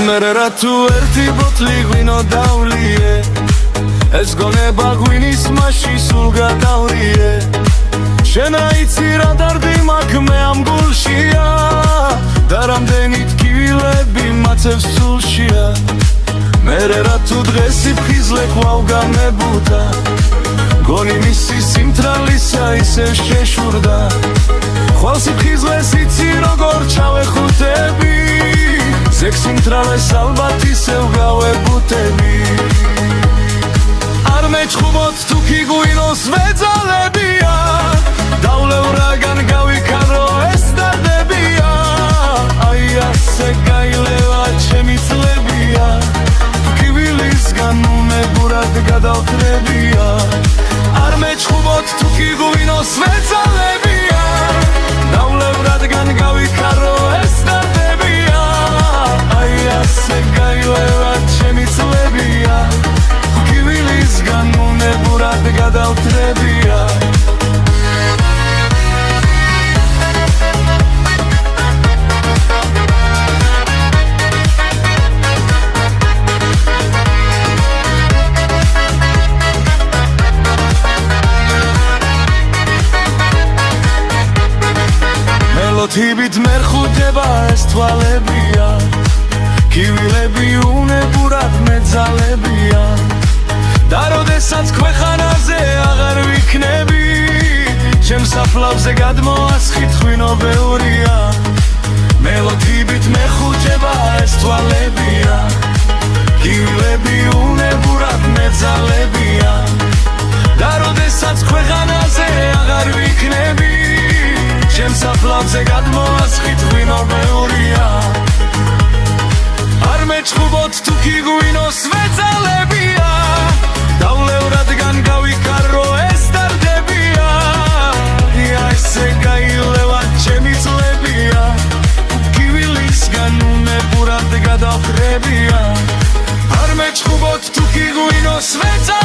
მერე რა თუ ერთი ბოთლი ღვინო დავლიე ეს გონება ღვინის მასში სულ გადავრიე შენ აიცი რა დარდი მაქვს მე ამ გულშია და რამდენი ტკივილები მაცევს სულშია მერე რა თუ დღეს სიფხიზლე ყავ გამებუდა გონი მისი სიმთრალისა ისევ შეშურდა ხვალ სიფხიზლეს იცი როგორ ჩავეხუტები ზეგ სიმთრალეს ალბათ ისევ გავებუტები არ მეჩხუბოთ თუ კი ღვინოს ვეძალებია დავლევ რაგან გავიქარო ეს დარდებია აი ასე გაილევა ჩემი წლებია ტკივილისგან უნებურად გადავთრებია არ მეჩხუბოთ თუ კი ღვინოს ვეძალებია დავლევ რაგან გავიქარო ეს დარდებია აი ასე გაილევა ჩემი წლებია ტკივილისგან უნებურად გადავთრებია მელოთივით მერხუდება ეს თვალებია კივილები უნებურად მეძალებია და როდესაც ქვეყანაზე აღარ ვიქნები ჩემს საფლავზე გადმოასხით ღვინო ბევრია მელოთივით მეხუჭება ეს თვალებია კივილები უნებურად მეძალებია და როდესაც ქვეყანაზე აღარ ვიქნები ჩემს საფლავზე გადმოასხით ღვინო ბევრია არ მეჩხუბოთ თუ კი ღვინოს ვეძალებია დავლევ რადგან გავიკარო ეს დარდებია ესე გაილევა ჩემი წლებია კივილისგან უნებურად გადავთრებია არ მეჩხუბოთ თუ კი ღვინოს ვეძალებია